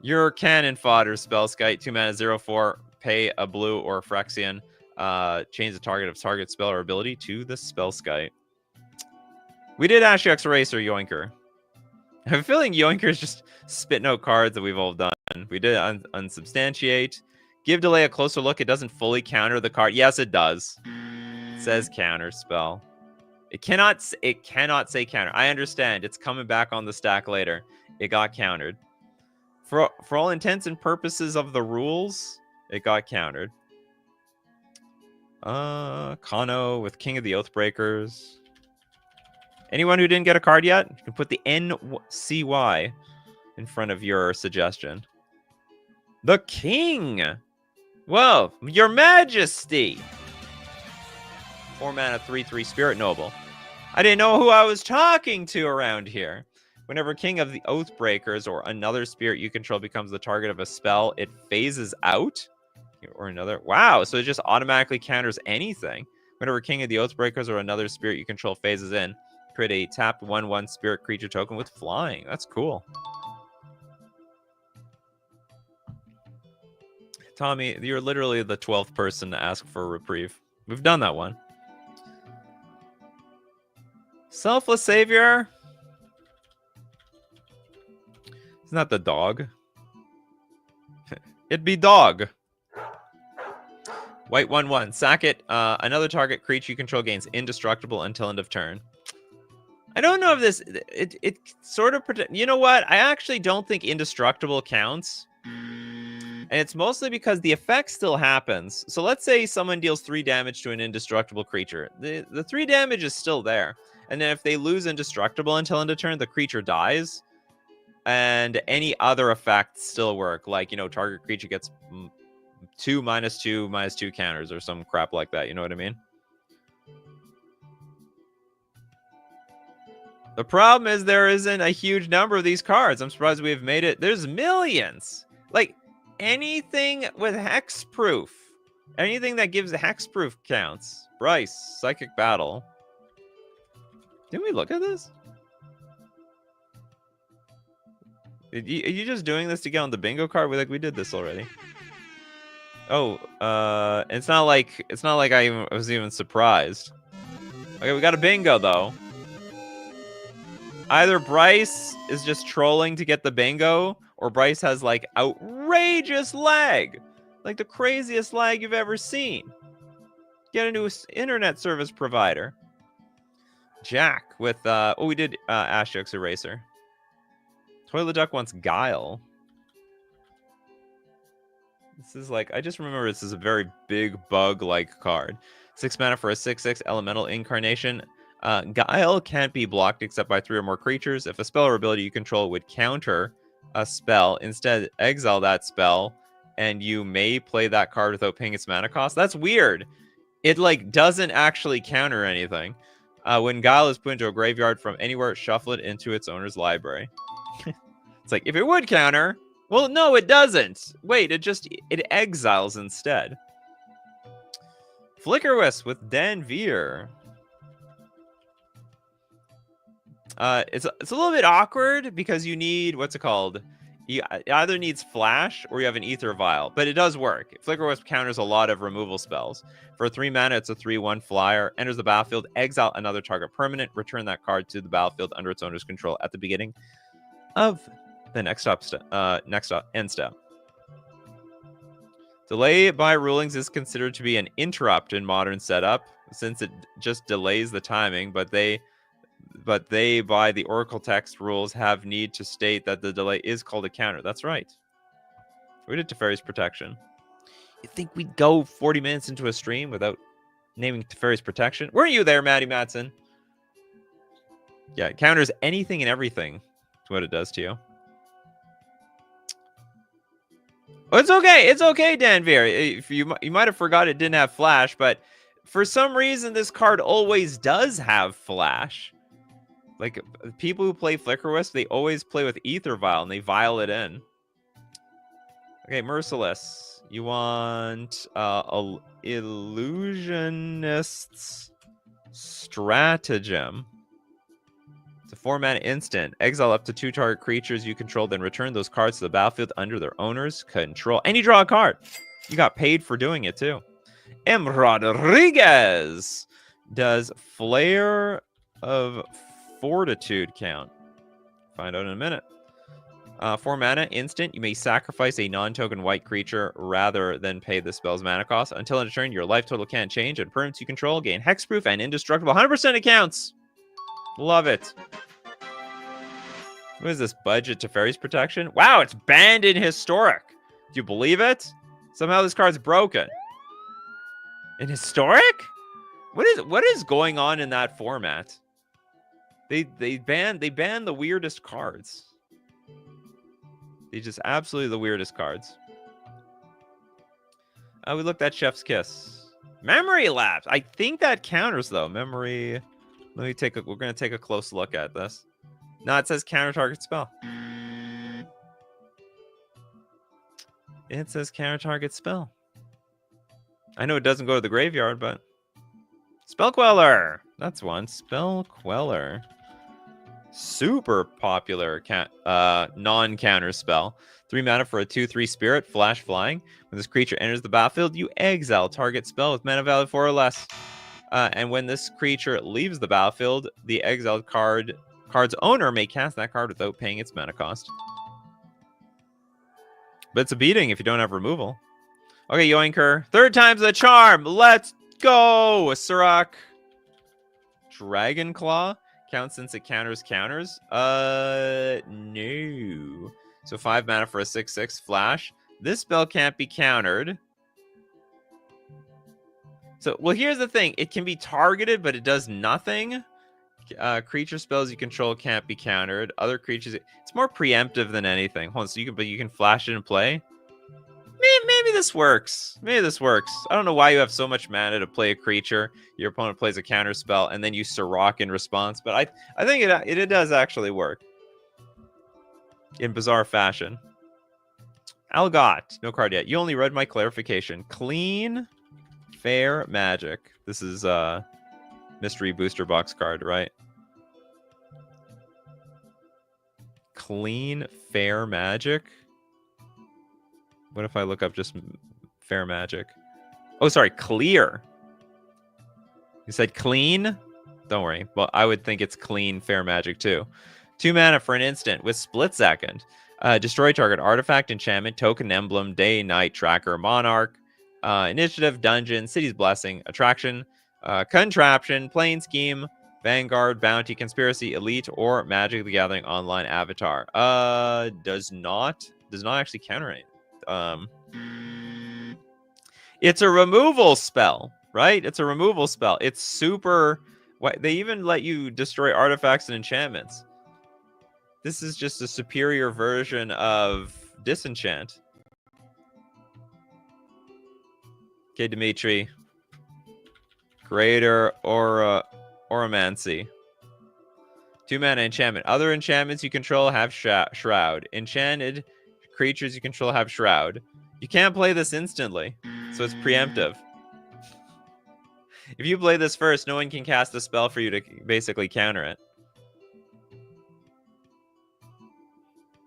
Your cannon fodder, Spellskite, 2-mana 0/4, pay a blue or Phyrexian. Change the target of target spell or ability to the Spellskite. We did Ashiok's Eraser, Yoinker. I have a feeling Yoinker is just spitting out cards that we've all done. We did Unsubstantiate. Give delay a closer look. It doesn't fully counter the card. Yes, it does. It says counterspell. It cannot say counter. I understand. It's coming back on the stack later. It got countered. For all intents and purposes of the rules, it got countered. Kano with King of the Oathbreakers. Anyone who didn't get a card yet, you can put the NCY in front of your suggestion. The King! Whoa, Your Majesty! 4-mana 3/3 Spirit Noble. I didn't know who I was talking to around here. Whenever King of the Oathbreakers or another spirit you control becomes the target of a spell, it phases out? Or another... Wow, so it just automatically counters anything. Whenever King of the Oathbreakers or another spirit you control phases in, create a tapped 1/1 spirit creature token with flying. That's cool. Tommy, you're literally the 12th person to ask for a reprieve. We've done that one. Selfless Savior. Isn't that the dog? It'd be dog. White 1/1. Sack it. Another target creature you control gains indestructible until end of turn. I don't know if this... It sort of... You know what? I actually don't think indestructible counts. And it's mostly because the effect still happens. So let's say someone deals 3 damage to an indestructible creature. The 3 damage is still there. And then if they lose indestructible until end of turn, the creature dies. And any other effects still work. Like, you know, target creature gets 2 -2/-2 counters or some crap like that. You know what I mean? The problem is there isn't a huge number of these cards. I'm surprised we have made it. There's millions. Like, anything with hexproof. Anything that gives hexproof counts. Bryce, Psychic Battle. Didn't we look at this? Are you just doing this to get on the bingo card? We did this already. Oh, it's not like I was even surprised. Okay, we got a bingo though. Either Bryce is just trolling to get the bingo, or Bryce has like outrageous lag, like the craziest lag you've ever seen. Get a new internet service provider. Jack with oh, we did Ashiok's Eraser. Toilet Duck wants Guile. This is like, I just remember this is a very big bug-like card. 6 mana for a 6/6 elemental incarnation. Guile can't be blocked except by 3 or more creatures. If a spell or ability you control would counter a spell, instead exile that spell, and you may play that card without paying its mana cost. That's weird. It like doesn't actually counter anything. When Guile is put into a graveyard from anywhere, shuffle it into its owner's library. It's like, if it would counter, well, no, it doesn't. Wait, it exiles instead. Flickerwisp with Dan Veer. It's a little bit awkward because you need, what's it called? It either needs Flash or you have an Ether Vial, but it does work. Flickerwisp counters a lot of removal spells. For 3 mana, it's a 3/1 flyer. Enters the battlefield, exile another target permanent, return that card to the battlefield under its owner's control at the beginning of the end step. Delay by rulings is considered to be an interrupt in modern setup, since it just delays the timing, but they by the Oracle text rules have need to state that the delay is called a counter. That's right. We did Teferi's Protection. You think we'd go 40 minutes into a stream without naming Teferi's Protection? Weren't you there, Maddie Matson? Yeah, it counters anything and everything. That's what it does to you. Oh, it's okay. It's okay, Danveer. If you might have forgot it didn't have flash, but for some reason this card always does have flash. Like people who play Flicker Wisp, they always play with Ether Vial and they vial it in. Okay, Merciless. You want Illusionist's Stratagem. It's a 4-mana instant. Exile up to 2 target creatures you control, then return those cards to the battlefield under their owner's control. And you draw a card. You got paid for doing it, too. M. Rodriguez does Flare of Fortitude count. Find out in a minute. 4 mana, instant. You may sacrifice a non-token white creature rather than pay the spell's mana cost. Until end of turn, your life total can't change, and permanents you control gain hexproof and indestructible. 100% it counts. Love it. What is this? Budget Teferi's Protection? Wow, it's banned in Historic. Do you believe it? Somehow this card's broken. In Historic? What is going on in that format? They ban the weirdest cards. They just absolutely the weirdest cards. We looked at Chef's Kiss. Memory Lapse. I think that counters though. Memory. We're gonna take a close look at this. No, it says counter target spell. It says counter target spell. I know it doesn't go to the graveyard, but Spell Queller. That's one. Spell Queller. Super popular non-counter spell. 3 mana for a 2/3 spirit, flash flying. When this creature enters the battlefield, you exile target spell with mana value 4 or less. And when this creature leaves the battlefield, the exiled card's owner may cast that card without paying its mana cost. But it's a beating if you don't have removal. Okay, Yoinker. 3rd time's the charm. Let's go, Sirach. Dragon Claw. Counts since it counters counters? No. So 5 mana for a 6/6 flash. This spell can't be countered. So, well, here's the thing. It can be targeted, but it does nothing. Creature spells you control can't be countered. Other creatures, it's more preemptive than anything. Hold on, so you can flash it and play. Maybe this works. Maybe this works. I don't know why you have so much mana to play a creature. Your opponent plays a counter spell, and then you Sirach in response. But I think it does actually work in bizarre fashion. Algot, no card yet. You only read my clarification. Clean, fair magic. This is mystery booster box card, right? Clean, fair magic. What if I look up just fair magic? Oh, sorry, clear. You said clean? Don't worry. Well, I would think it's clean, fair magic too. 2 mana for an instant with split second. Destroy target artifact, enchantment, token, emblem, day, night, tracker, monarch, initiative, dungeon, city's blessing, attraction, contraption, plane scheme, vanguard, bounty, conspiracy, elite, or Magic the Gathering online avatar. Does not actually counter it. It's a removal spell, right? It's a removal spell. It's super. They even let you destroy artifacts and enchantments. This is just a superior version of Disenchant. Okay, Dimitri. Greater Oromancy. 2 mana enchantment. Other enchantments you control have Shroud. Enchanted creatures you control have Shroud. You can't play this instantly, so it's preemptive. If you play this first, no one can cast a spell for you to basically counter it.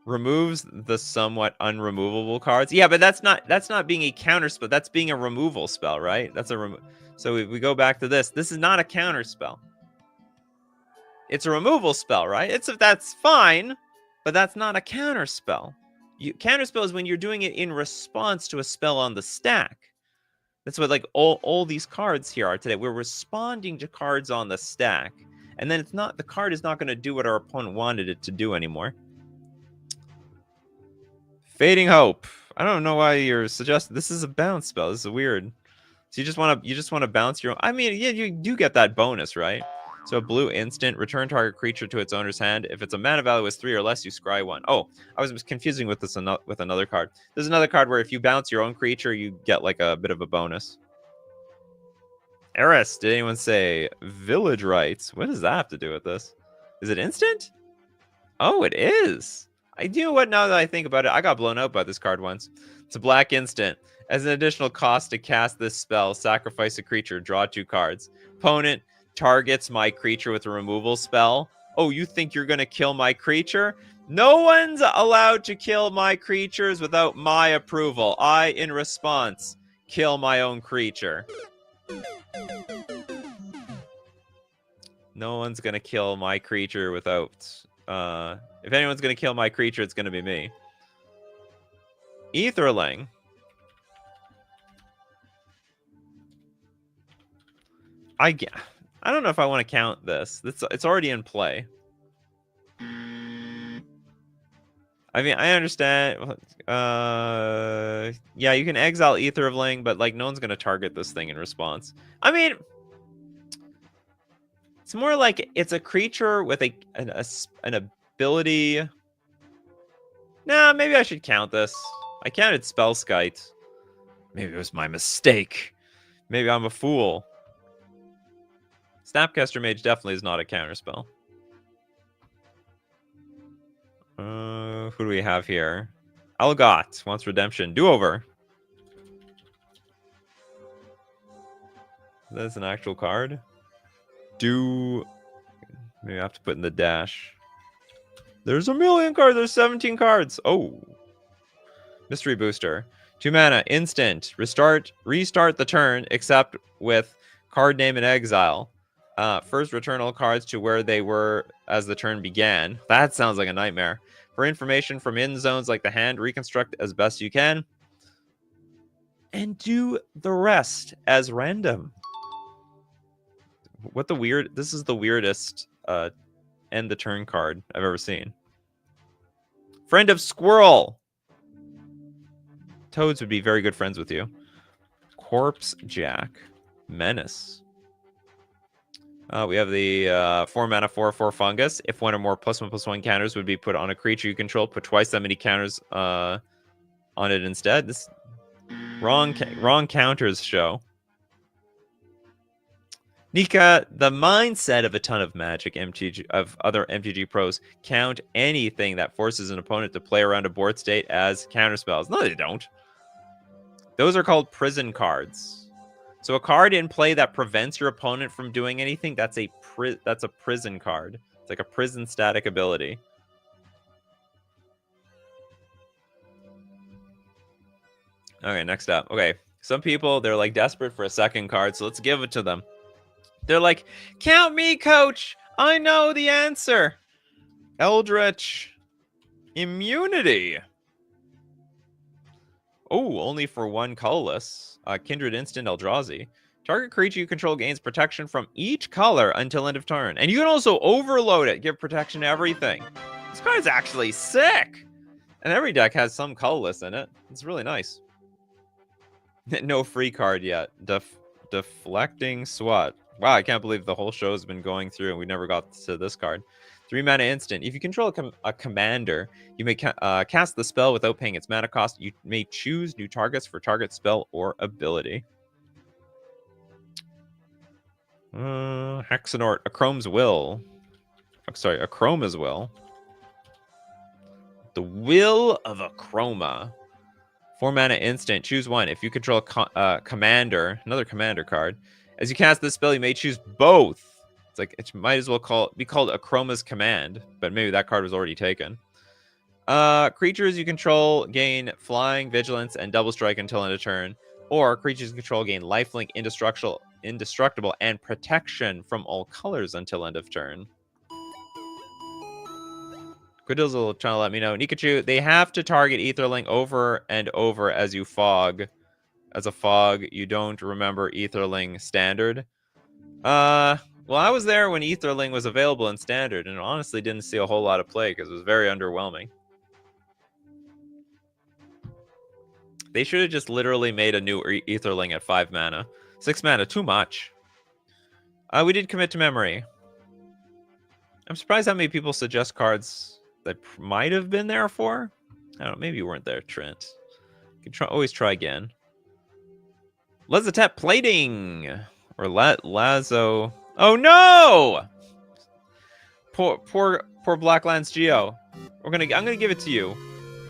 Removes the somewhat unremovable cards. Yeah, but that's not being a counter spell. That's being a removal spell, right? That's a so we go back to this. This is not a counter spell. It's a removal spell, right? That's fine, but that's not a counter spell. Counterspell is when you're doing it in response to a spell on the stack. That's what like all these cards here are today. We're responding to cards on the stack. And then the card is not going to do what our opponent wanted it to do anymore. Fading Hope. I don't know why you're suggesting this is a bounce spell. This is weird. So you just want to bounce your own. I mean, yeah, you do get that bonus, right? So a blue instant, return target creature to its owner's hand. If its a mana value is 3 or less, you scry 1. Oh, I was confusing with this with another card. There's another card where if you bounce your own creature, you get like a bit of a bonus. Eris, did anyone say Village Rites? What does that have to do with this? Is it instant? Oh, it is. I do know what, now that I think about it, I got blown out by this card once. It's a black instant. As an additional cost to cast this spell, sacrifice a creature, draw 2 cards. Opponent targets my creature with a removal spell. Oh, you think you're going to kill my creature? No one's allowed to kill my creatures without my approval. I, in response, kill my own creature. No one's going to kill my creature without... if anyone's going to kill my creature, it's going to be me. Aetherling. I don't know if I want to count this. It's already in play. I mean, I understand. Yeah, you can exile Ether of Ling, but like no one's gonna target this thing in response. I mean, it's more like it's a creature with an ability. Nah, maybe I should count this. I counted Spellskite. Maybe it was my mistake. Maybe I'm a fool. Snapcaster Mage definitely is not a counterspell. Who do we have here? Algot wants redemption. Do-over. That's an actual card. Maybe I have to put in the dash. There's a million cards. There's 17 cards. Oh. Mystery Booster. 2 mana. Instant. Restart the turn, except with card name and exile. First, return all cards to where they were as the turn began. That sounds like a nightmare. For information from in zones like the hand, reconstruct as best you can. And do the rest as random. This is the weirdest end the turn card I've ever seen. Friend of Squirrel. Toads would be very good friends with you. Corpse Jack. Menace. We have the 4 mana 4/4 fungus. If one or more +1/+1 counters would be put on a creature you control, put twice that many counters on it instead. This wrong counters show. Nika, the mindset of a ton of Magic other MTG pros count anything that forces an opponent to play around a board state as counterspells. No, they don't. Those are called prison cards. So a card in play that prevents your opponent from doing anything, that's a prison card. It's like a prison static ability. Okay, next up. Okay, some people, they're like desperate for a second card, so let's give it to them. They're like, count me, coach. I know the answer. Eldritch Immunity. Oh, only for 1 colorless. Kindred Instant Eldrazi. Target creature you control gains protection from each color until end of turn. And you can also overload it. Give protection to everything. This card's actually sick. And every deck has some colorless in it. It's really nice. No free card yet. Deflecting Swat. Wow, I can't believe the whole show has been going through and we never got to this card. 3 mana instant. If you control a commander, you may cast the spell without paying its mana cost. You may choose new targets for target spell or ability. Hexenort, Achroma's Will. Sorry, Achroma's Will. The Will of Achroma. 4 mana instant. Choose one. If you control a commander, another commander card, as you cast this spell, you may choose both. It's like it might as well be called Achroma's Command, but maybe that card was already taken. Creatures you control gain flying, vigilance, and double strike until end of turn. Or creatures you control gain lifelink, indestructible, and protection from all colors until end of turn. Quiddizzle trying to let me know. Nikachu, they have to target Etherling over and over as you fog. As a fog, you don't remember Etherling standard. Well, I was there when Etherling was available in standard, and honestly didn't see a whole lot of play because it was very underwhelming. They should have just literally made a new Etherling at 5 mana. 6 mana, too much. We did commit to memory. I'm surprised how many people suggest cards that might have been there for. I don't know, maybe you weren't there, Trent. You can always try again. Lezatep plating! Or Lazo. Oh no! Poor Blacklands Geo. I'm gonna give it to you.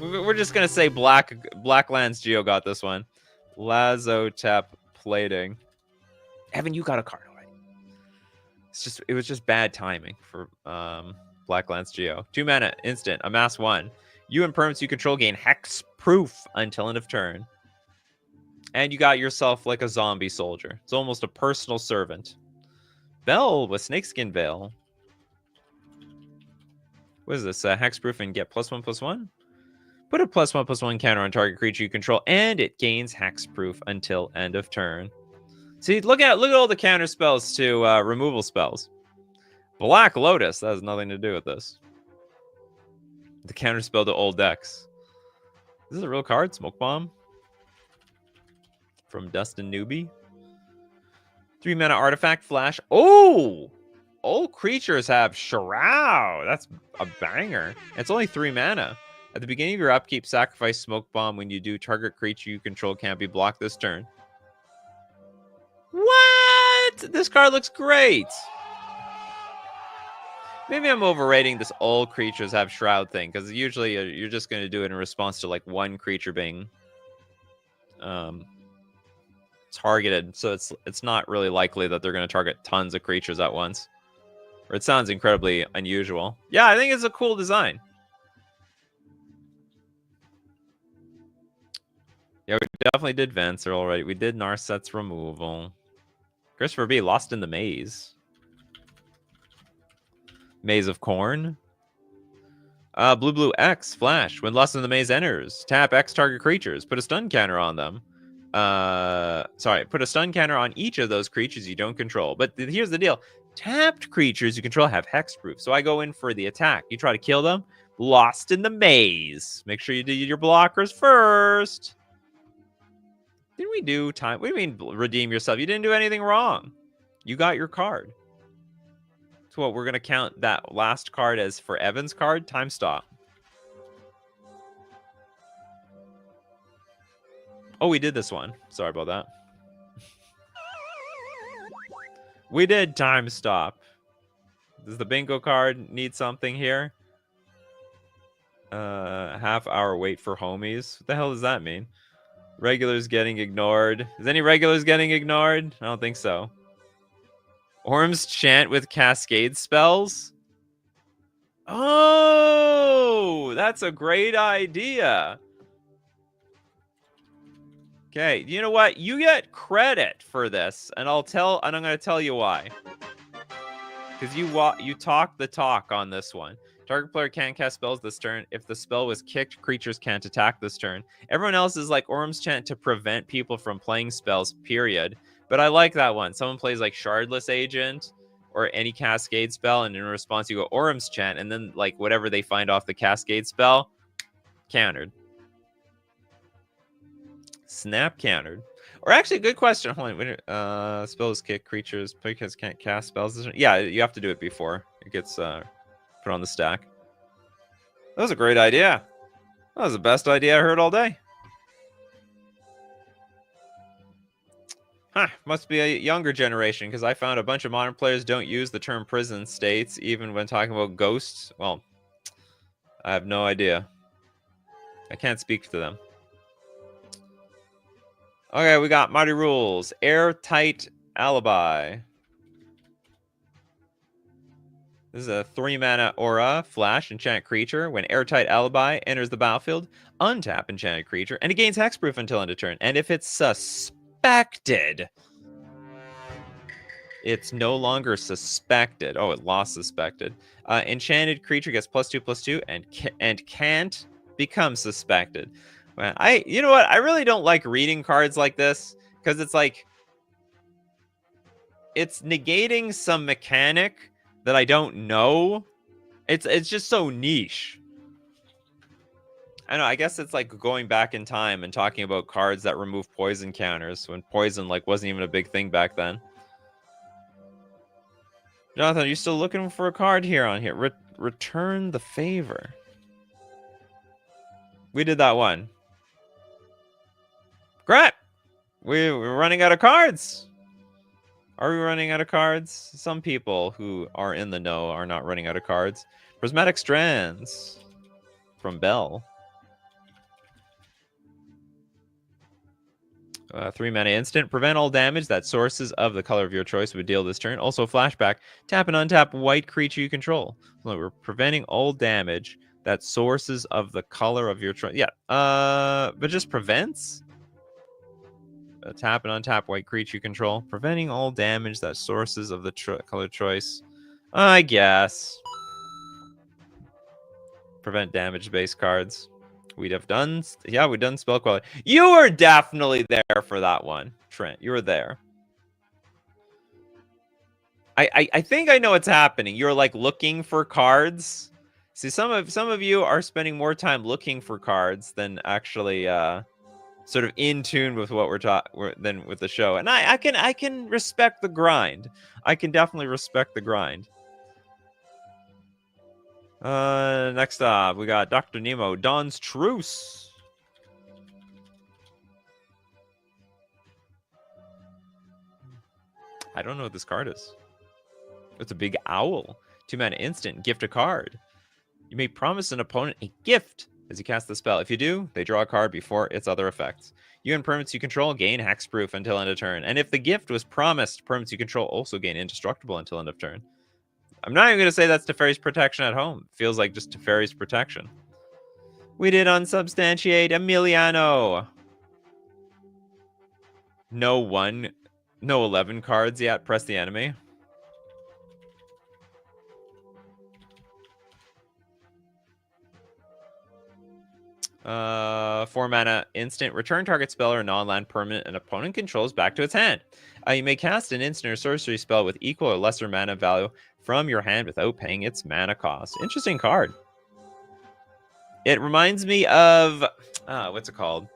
We're just gonna say Blacklands Geo got this one. Lazotep plating. Evan, you got a card already. It was just bad timing for Blacklands Geo. 2 mana, instant, amass 1. You and permanents you control gain hex proof until end of turn. And you got yourself like a zombie soldier. It's almost a personal servant. Bell with Snakeskin Veil. What is this? Hexproof and get +1/+1? Put a +1/+1 counter on target creature you control, and it gains hexproof until end of turn. See, look at all the counter spells to removal spells. Black Lotus, that has nothing to do with this. The counter spell to old decks. This is a real card, Smoke Bomb. From Dustin Newbie. 3 mana artifact flash. Oh! All creatures have Shroud. That's a banger. It's only 3 mana. At the beginning of your upkeep, sacrifice Smoke Bomb. When you do, target creature you control can't be blocked this turn. What? This card looks great. Maybe I'm overrating this all creatures have Shroud thing, because usually you're just going to do it in response to like one creature being targeted, so it's not really likely that they're going to target tons of creatures at once. Or it sounds incredibly unusual. Yeah, I think it's a cool design. Yeah, we definitely did Venser already. We did Narset's removal. Christopher B, Lost in the Maze. Maze of Corn. Blue X, Flash. When Lost in the Maze enters, tap X target creatures. Put a stun counter on them. Put a stun counter on each of those creatures you don't control. But here's the deal. Tapped creatures you control have hexproof. So I go in for the attack. You try to kill them. Lost in the Maze. Make sure you do your blockers first. Didn't we do time? What do you mean redeem yourself? You didn't do anything wrong. You got your card. So what, we're going to count that last card as for Evan's card? Time stop. Oh, we did this one. Sorry about that. We did time stop. Does the bingo card need something here? Half hour wait for homies. What the hell does that mean? Regulars getting ignored. Is any regulars getting ignored? I don't think so. Orm's Chant with Cascade spells? Oh, that's a great idea. Okay, you know what? You get credit for this, and I'm going to tell you why. Because you talk the talk on this one. Target player can't cast spells this turn. If the spell was kicked, creatures can't attack this turn. Everyone else is like Orm's Chant to prevent people from playing spells, period. But I like that one. Someone plays like Shardless Agent or any Cascade spell, and in response you go Orm's Chant, and then like whatever they find off the Cascade spell, countered. Snap countered. Or actually, good question. Hold on. Spells kick creatures. Players can't cast spells. Yeah, you have to do it before it gets put on the stack. That was a great idea. That was the best idea I heard all day. Huh, must be a younger generation, because I found a bunch of modern players don't use the term prison states, even when talking about ghosts. Well, I have no idea. I can't speak to them. Okay, we got Mighty Rules. Airtight Alibi. This is a 3-mana aura, flash, enchant creature. When Airtight Alibi enters the battlefield, untap enchanted creature, and it gains hexproof until end of turn. And if it's suspected It's no longer suspected. Oh, it lost suspected. Enchanted creature gets +2/+2 and can't become suspected. Well, you know what? I really don't like reading cards like this because it's like it's negating some mechanic that I don't know. It's just so niche. I know. I guess it's like going back in time and talking about cards that remove poison counters when poison like wasn't even a big thing back then. Jonathan, are you still looking for a card here on here? Return the favor. We did that one. Great. We're running out of cards. Are we running out of cards? Some people who are in the know are not running out of cards. Prismatic Strands from Bell. 3-mana instant. Prevent all damage that sources of the color of your choice would deal this turn. Also, flashback. Tap and untap white creature you control. So we're preventing all damage that sources of the color of your choice. Yeah. But just prevents? Tap and untap white creature you control. Preventing all damage that sources of the color choice. I guess. Prevent damage-based cards. We'd have done... Yeah, we've done spell quality. You were definitely there for that one, Trent. You were there. I think I know what's happening. You're like looking for cards. See, some of you are spending more time looking for cards than actually sort of in tune with what we're talking than with the show. And I can respect the grind. I can definitely respect the grind. Next up, we got Dr. Nemo, Dawn's Truce. I don't know what this card is. It's a big owl. 2-mana instant, gift a card. You may promise an opponent a gift as you cast the spell. If you do, they draw a card before its other effects. You and permanents you control gain hexproof until end of turn. And if the gift was promised, permanents you control also gain indestructible until end of turn. I'm not even going to say that's Teferi's Protection at home. Feels like just Teferi's Protection. We did unsubstantiate Emiliano. No 11 cards yet. Press the enemy. Uh, 4-mana instant. Return target spell or non-land permanent an opponent controls back to its hand. You may cast an instant or sorcery spell with equal or lesser mana value from your hand without paying its mana cost. Interesting card. It reminds me of what's it called?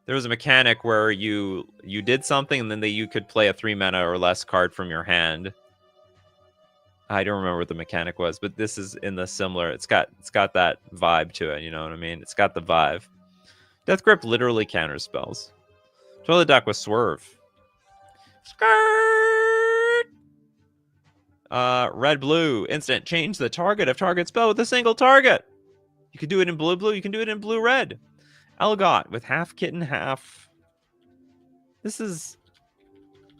There was a mechanic where you did something and then you could play a 3-mana or less card from your hand. I don't remember what the mechanic was, but this is in the similar. It's got that vibe to it. You know what I mean? It's got the vibe. Death Grip literally counters spells. Toilet Duck with Swerve. Skirt. Red blue instant. Change the target of target spell with a single target. You can do it in blue. You can do it in blue red. Elgot with half kitten half. This is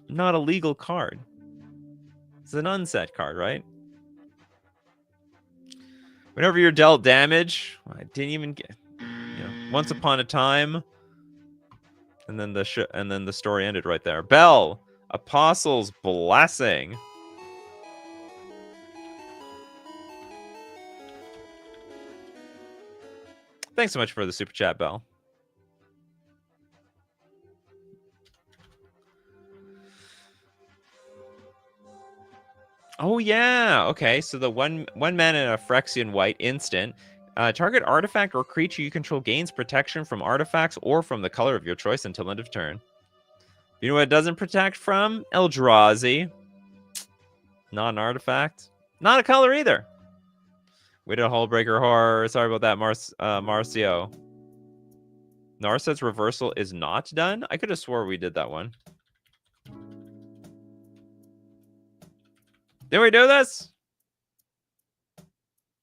not a legal card. It's an unset card, right? Whenever you're dealt damage, I didn't even get. You know, once upon a time, and then the story ended right there. Bell, Apostle's Blessing. Thanks so much for the super chat, Bell. Oh yeah, okay. So the one mana and a Phyrexian white instant. Target artifact or creature you control gains protection from artifacts or from the color of your choice until end of turn. You know what it doesn't protect from? Eldrazi. Not an artifact. Not a color either. We did a Hullbreaker Horror. Sorry about that, Marcio. Narset's Reversal is not done? I could have swore we did that one. Did we do this?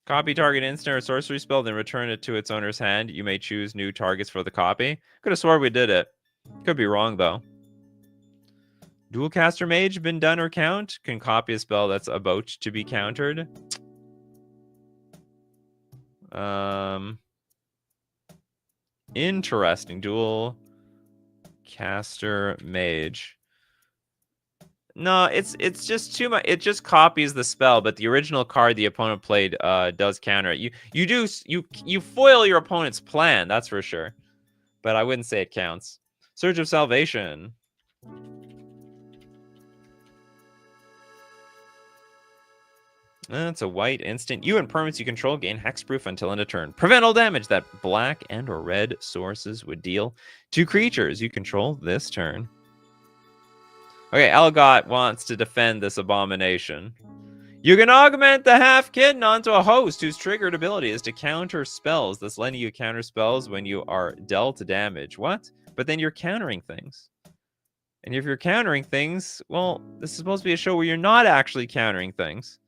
Copy target instant or sorcery spell, then return it to its owner's hand. You may choose new targets for the copy. Could have swore we did it. Could be wrong, though. Dualcaster Mage been done or count? Can copy a spell that's about to be countered. Interesting. Dualcaster Mage. No, it's just too much. It just copies the spell, but the original card the opponent played does counter it. You foil your opponent's plan, that's for sure. But I wouldn't say it counts. Surge of Salvation. That's a white instant. You and permanents you control gain hexproof until end of turn. Prevent all damage that black and or red sources would deal to creatures you control this turn. Okay, Elgot wants to defend this abomination. You can augment the half-kitten onto a host whose triggered ability is to counter spells, thus letting you counter spells when you are dealt damage. What? But then you're countering things. And if you're countering things, well, this is supposed to be a show where you're not actually countering things.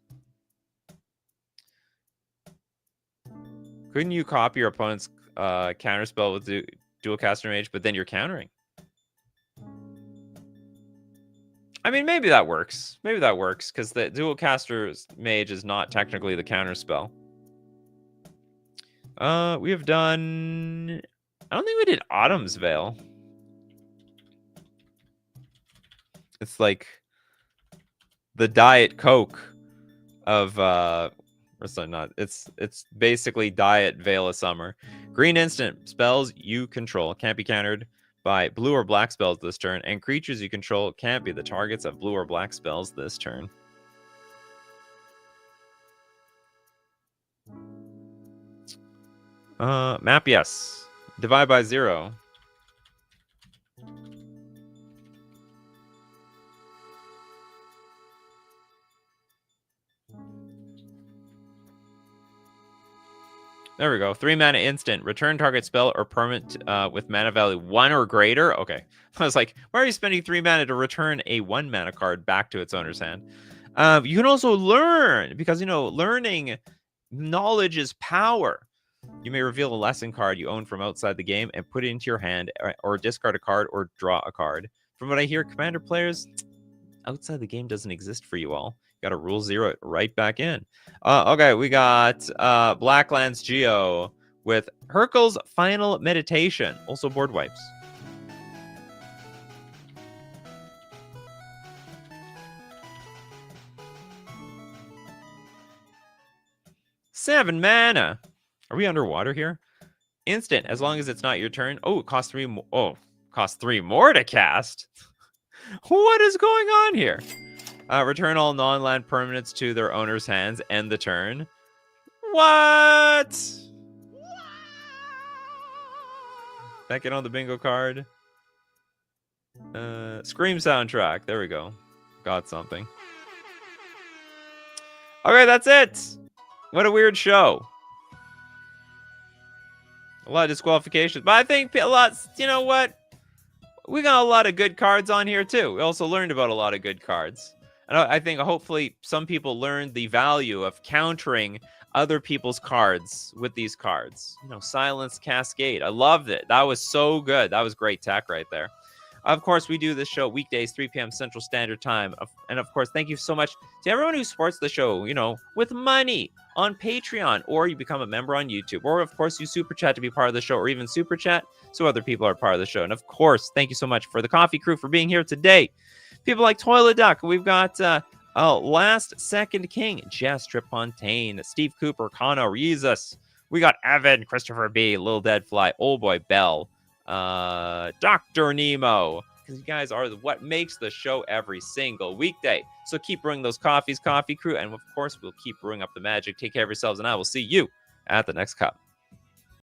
Couldn't you copy your opponent's counterspell with dual caster mage, but then you're countering? I mean, maybe that works. Maybe that works, because the dual caster mage is not technically the counterspell. We have done... I don't think we did Autumn's Veil. It's like the Diet Coke of... Or so not. It's basically Diet Veil of Summer. Green instant spells you control can't be countered by blue or black spells this turn, and creatures you control can't be the targets of blue or black spells this turn. Map, yes. Divide by 0. There we go. 3 mana instant. Return target spell or permanent with mana value 1 or greater. Okay. I was like, why are you spending 3 mana to return a 1 mana card back to its owner's hand? You can also learn, because, you know, learning knowledge is power. You may reveal a lesson card you own from outside the game and put it into your hand, or discard a card or draw a card. From what I hear, Commander players, outside the game doesn't exist for you all. Got to rule 0 it right back in. Okay, we got Blacklands Geo with Hercule's Final Meditation. Also board wipes. Seven mana. Are we underwater here? Instant, as long as it's not your turn. Oh, it costs 3 more. Oh, costs 3 more to cast. What is going on here? Return all non-land permanents to their owner's hands. End the turn. What? That get on the bingo card. Scream soundtrack. There we go. Got something. Okay, that's it. What a weird show. A lot of disqualifications. But I think a lot, you know what? We got a lot of good cards on here, too. We also learned about a lot of good cards. And I think hopefully some people learned the value of countering other people's cards with these cards. You know, Silence Cascade. I loved it. That was so good. That was great tech right there. Of course, we do this show weekdays, 3 p.m. Central Standard Time. And of course, thank you so much to everyone who supports the show, you know, with money on Patreon, or you become a member on YouTube, or of course you super chat to be part of the show, or even super chat so other people are part of the show. And of course, thank you so much for the coffee crew for being here today. People like Toilet Duck. We've got Last Second King, Jess Tripontaine, Steve Cooper, Kano Rezas. We got Evan, Christopher B, Little Dead Fly, Old Boy Bell, Dr. Nemo. Because you guys are what makes the show every single weekday. So keep brewing those coffees, coffee crew. And of course, we'll keep brewing up the magic. Take care of yourselves, and I will see you at the next cup.